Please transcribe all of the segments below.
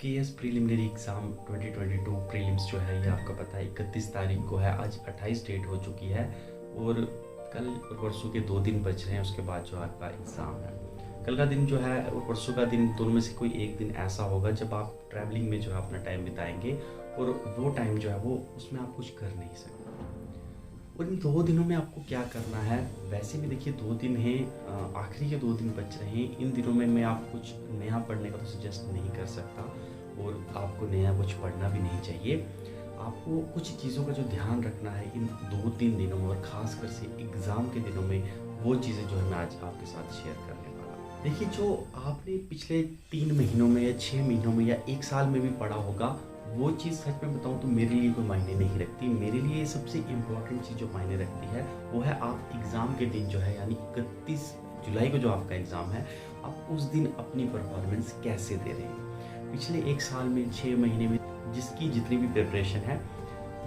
KS preliminary exam 2022 prelims जो है ये आपका पता है 31 तारीख को है। आज 28 डेट हो चुकी है और कल और परसों के 2 दिन बच रहे हैं, उसके बाद जो आपका एग्ज़ाम है। कल का दिन जो है और परसों का दिन, दोनों में से कोई एक दिन ऐसा होगा जब आप ट्रैवलिंग में जो है अपना टाइम बिताएंगे और वो टाइम जो है वो उसमें आप कुछ कर नहीं सकते। और इन 2 दिनों में आपको क्या करना है, वैसे भी देखिए 2 दिन हैं, आखिरी के 2 दिन बच रहे हैं। इन दिनों में मैं आप कुछ नया पढ़ने का तो सजेस्ट नहीं कर सकता और आपको नया कुछ पढ़ना भी नहीं चाहिए। आपको कुछ चीज़ों का जो ध्यान रखना है इन 2-3 दिनों में, और ख़ासकर से एग्ज़ाम के दिनों में, वो चीज़ें जो है मैं आज आपके साथ शेयर करने वाला। देखिए, जो आपने पिछले 3 महीनों में या 6 महीनों में या 1 साल में भी पढ़ा होगा, वो चीज़ सच में बताऊँ तो मेरे लिए कोई मायने नहीं रखती। मेरे लिए सबसे इम्पोर्टेंट चीज़ जो मायने रखती है वो है आप एग्ज़ाम के दिन जो है, यानी 31 जुलाई को जो आपका एग्ज़ाम है, आप उस दिन अपनी परफॉर्मेंस कैसे दे रहे हैं। पिछले 1 साल में, 6 महीने में जिसकी जितनी भी प्रिपरेशन है,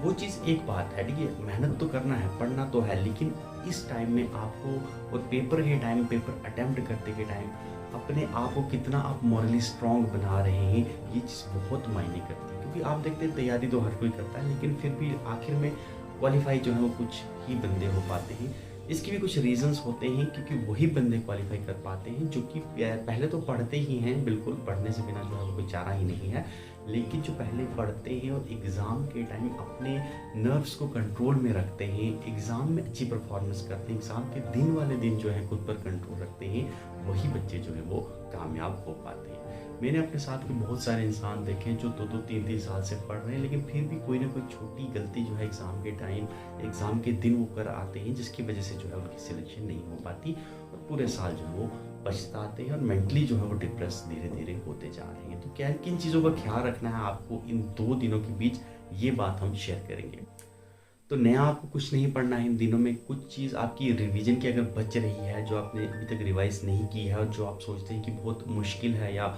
वो चीज़ एक बात है, ठीक है, मेहनत तो करना है, पढ़ना तो है, लेकिन इस टाइम में आपको, और पेपर के टाइम, पेपर अटेम्प्ट करते के टाइम अपने आप को कितना आप मॉरली स्ट्रॉन्ग बना रहे हैं, ये चीज़ बहुत मायने करती है। क्योंकि आप देखते हैं तैयारी तो हर कोई करता है, लेकिन फिर भी आखिर में क्वालिफाई जो है वो कुछ ही बंदे हो पाते हैं। इसके भी कुछ रीजंस होते हैं, क्योंकि वही बंदे क्वालिफाई कर पाते हैं जो कि पहले तो पढ़ते ही हैं, बिल्कुल पढ़ने से बिना जो है वो कोई चारा ही नहीं है, लेकिन जो पहले पढ़ते हैं और एग्ज़ाम के टाइम अपने नर्व्स को कंट्रोल में रखते हैं, एग्ज़ाम में अच्छी परफॉर्मेंस करते हैं, एग्ज़ाम के दिन वाले दिन जो है खुद पर कंट्रोल रखते हैं, वही बच्चे जो है वो कामयाब हो पाते हैं। मैंने अपने साथ के बहुत सारे इंसान देखे हैं जो 2-2, 3-3 साल से पढ़ रहे हैं, लेकिन फिर भी कोई ना कोई छोटी गलती जो है एग्ज़ाम के टाइम, एग्ज़ाम के दिन वो कर आते हैं, जिसकी वजह से जो है उनकी सिलेक्शन नहीं हो पाती और पूरे साल जो है वो पछताते हैं और मेंटली जो है वो डिप्रेस धीरे धीरे होते जा रहे हैं। तो क्या किन चीज़ों का ख्याल रखना है आपको इन 2 दिनों के बीच, ये बात हम शेयर करेंगे। तो नया आपको कुछ नहीं पढ़ना है इन दिनों में। कुछ चीज़ आपकी रिवीजन की अगर बच रही है, जो आपने अभी तक रिवाइज नहीं की है और जो आप सोचते हैं कि बहुत मुश्किल है, या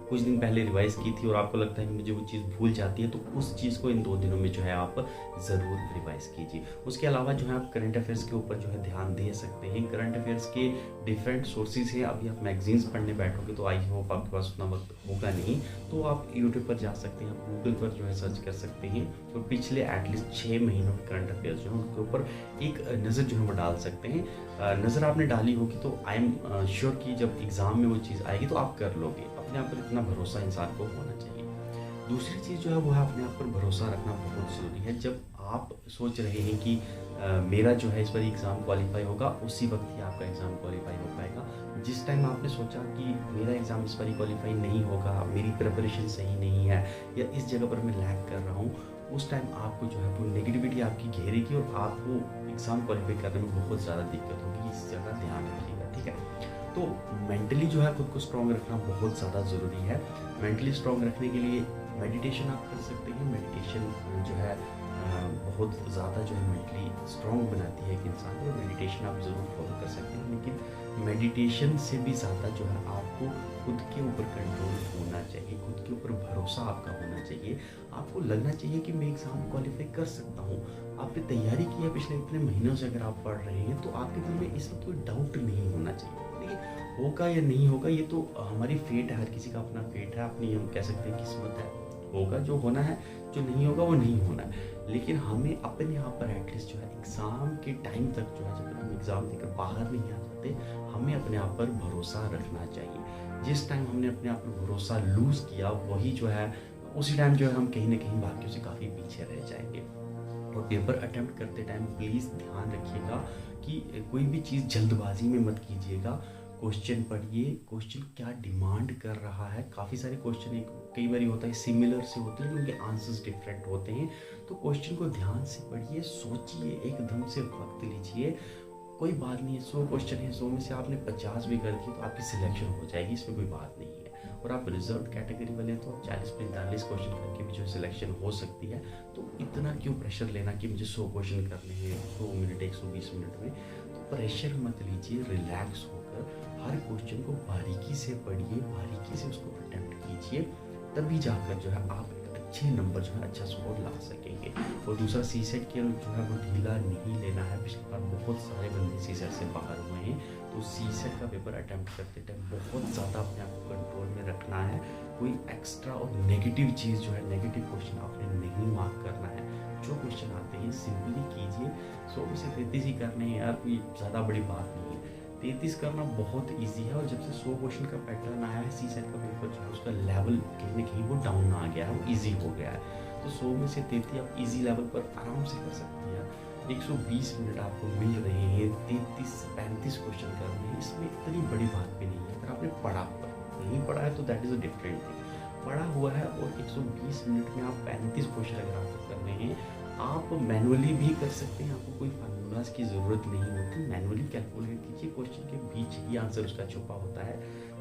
कुछ दिन पहले रिवाइज की थी और आपको लगता है कि मुझे वो चीज़ भूल जाती है, तो उस चीज़ को इन 2 दिनों में जो है आप ज़रूर रिवाइज कीजिए। उसके अलावा जो है आप करंट अफेयर्स के ऊपर जो है ध्यान दे सकते हैं। करंट अफेयर्स के डिफरेंट सोर्सेज हैं। अभी आप मैगजीन्स पढ़ने बैठोगे तो आई होप आपके पास उतना वक्त होगा नहीं, तो आप यूट्यूब पर जा सकते हैं, आप गूगल पर जो है सर्च कर सकते हैं और पिछले एटलीस्ट 6 महीनों के करंट अफेयर्स जो है उनके ऊपर एक नज़र जो है वो डाल सकते हैं। नज़र आपने डाली होगी तो आई एम श्योर कि जब एग्ज़ाम में वो चीज़ आएगी तो आप कर लोगे। अपने आप पर इतना भरोसा इंसान को होना चाहिए। दूसरी चीज़ जो है वो है अपने आप पर भरोसा रखना बहुत ज़रूरी है। जब आप सोच रहे हैं कि मेरा जो है इस बार एग्ज़ाम क्वालिफाई होगा, उसी वक्त ही आपका एग्ज़ाम क्वालिफाई हो पाएगा। जिस टाइम आपने सोचा कि मेरा एग्ज़ाम इस बार क्वालिफाई नहीं होगा, मेरी प्रिपरेशन सही नहीं है, या इस जगह पर मैं लैग कर रहा हूँ, उस टाइम आपको जो है वो नेगेटिविटी आपकी घेरेगी और आपको एग्ज़ाम क्वालिफाई करने में बहुत ज़्यादा दिक्कत होगी। इस जगह ध्यान रखिएगा, ठीक है। तो मेंटली जो है खुद को स्ट्रॉन्ग रखना बहुत ज़्यादा ज़रूरी है। मेंटली स्ट्रॉन्ग रखने के लिए मेडिटेशन आप कर सकते हैं। मेडिटेशन जो है बहुत ज़्यादा जो है मेंटली स्ट्रॉन्ग बनाती है एक इंसान को। मेडिटेशन आप ज़रूर फॉलो कर सकते हैं, लेकिन मेडिटेशन से भी ज़्यादा जो है आपको खुद के ऊपर कंट्रोल होना चाहिए, खुद के ऊपर भरोसा आपका होना चाहिए। आपको लगना चाहिए कि मैं एग्ज़ाम क्वालिफाई कर सकता हूँ। आपने तैयारी की है पिछले इतने महीनों से, अगर आप पढ़ रहे हैं तो आपके दिल में इस वक्त कोई डाउट नहीं होना चाहिए। देखिए, होगा या नहीं होगा ये तो हमारी फेट है, हर किसी का अपना फेट है, अपनी हम कह सकते हैं किस्मत है। होगा जो होना है, जो नहीं होगा वो नहीं होना है। लेकिन हमें अपने आप पर एटलीस्ट जो है एग्ज़ाम के टाइम तक जो है, जब तक हम एग्ज़ाम देकर बाहर नहीं आ जाते, हमें अपने आप पर भरोसा रखना चाहिए। जिस टाइम हमने अपने आप पर भरोसा लूज़ किया, वही जो है उसी टाइम जो है हम कहीं ना कहीं बाकियों से काफ़ी पीछे रह जाएंगे। और पेपर अटेम्प्ट करते टाइम प्लीज़ ध्यान रखिएगा कि कोई भी चीज़ जल्दबाजी में मत कीजिएगा। क्वेश्चन पढ़िए, क्वेश्चन क्या डिमांड कर रहा है। काफ़ी सारे क्वेश्चन एक कई बार होता है सिमिलर से होते हैं, उनके आंसर्स डिफरेंट होते हैं। तो क्वेश्चन को ध्यान से पढ़िए, सोचिए, एकदम से वक्त लीजिए। कोई बात नहीं है, 100 क्वेश्चन है, 100 में से आपने 50 भी कर दिए तो आपकी सिलेक्शन हो जाएगी, इसमें कोई बात नहीं है। और आप रिजर्व कैटेगरी वाले तो आप 40-45 क्वेश्चन करके भी जो सिलेक्शन हो सकती है। तो इतना क्यों प्रेशर लेना कि मुझे 100 क्वेश्चन करने हैं 100 मिनट, 120 मिनट में। तो प्रेशर मत लीजिए, रिलैक्स होकर हर क्वेश्चन को बारीकी से पढ़िए, बारीकी से उसको अटेम्प्ट कीजिए, तभी जाकर जो है आप अच्छे नंबर जो है अच्छा स्कोर ला सकेंगे। और दूसरा सीसेट के जो है वो ढीला नहीं लेना है। पिछली बार बहुत सारे बंदे सीसेट से बाहर हुए हैं, तो सीसेट का पेपर अटैम्प्ट करते टाइम बहुत ज़्यादा अपने आप को कंट्रोल में रखना है। कोई एक्स्ट्रा और नेगेटिव चीज़ जो है, नेगेटिव क्वेश्चन आपने नहीं मार्क करना है। जो क्वेश्चन आते हैं सिंपली कीजिए। 100 में से 33 ही करने हैं यार, कोई ज़्यादा बड़ी बात नहीं है। 33 करना बहुत ईजी है। और जब से 100 क्वेश्चन का पैटर्न आया है, सीसेट का पेपर जो है उसका लेवल कहीं ना कहीं वो डाउन आ गया है, वो ईजी हो गया है। तो 100 में से 33 आप ईजी लेवल पर आराम से कर सकते हैं। 120 मिनट आपको मिल रहे हैं, 33 से 35 क्वेश्चन करने हैं, इसमें इतनी बड़ी बात भी नहीं है। अगर आपने पढ़ा नहीं पढ़ा है तो that is a different thing. पढ़ा हुआ है और 120 मिनट में आप 35 क्वेश्चन अगर आपको करने हैं, आप मैनुअली भी कर सकते हैं। आपको कोई फार्मूलाज की ज़रूरत नहीं होती। मैनुअली कैलकुलेट कीजिए, क्वेश्चन के बीच ही आंसर उसका छुपा होता है।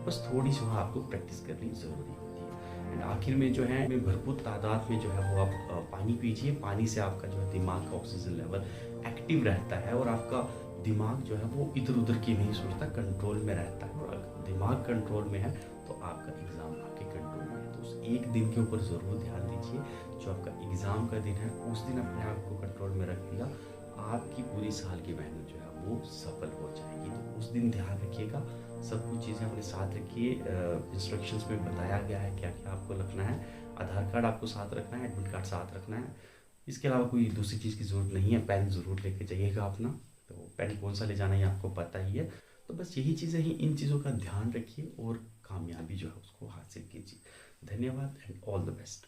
बस थोड़ी सी वहाँ आपको प्रैक्टिस करनी ज़रूरी होती है। एंड आखिर में जो है भरपूर तादाद में जो है वो आप पानी पीजिए। पानी से आपका जो है दिमाग का ऑक्सीजन लेवल एक्टिव रहता है और आपका दिमाग जो है वो इधर उधर की नहीं सोचता, कंट्रोल में रहता है। और अगर दिमाग कंट्रोल में है तो आपका एग्ज़ाम आपके कंट्रोल में है। तो उस एक दिन के ऊपर ज़रूर ध्यान दीजिए। जो आपका एग्ज़ाम का दिन है उस दिन अपने आप को कंट्रोल में रख दिया, आपकी पूरी साल की मेहनत जो है वो सफल हो जाएगी। तो उस दिन ध्यान रखिएगा, सब कुछ चीज़ें अपने साथ रखिए। इंस्ट्रक्शंस में बताया गया है क्या क्या आपको रखना है। आधार कार्ड आपको साथ रखना है, एडमिट कार्ड साथ रखना है। इसके अलावा कोई दूसरी चीज़ की ज़रूरत नहीं है। पेन ज़रूर लेके जाइएगा अपना। तो पेन कौन सा ले जाना है आपको पता ही है। तो बस यही चीज़ें ही, इन चीज़ों का ध्यान रखिए और कामयाबी जो है उसको हासिल कीजिए। धन्यवाद एंड ऑल द बेस्ट।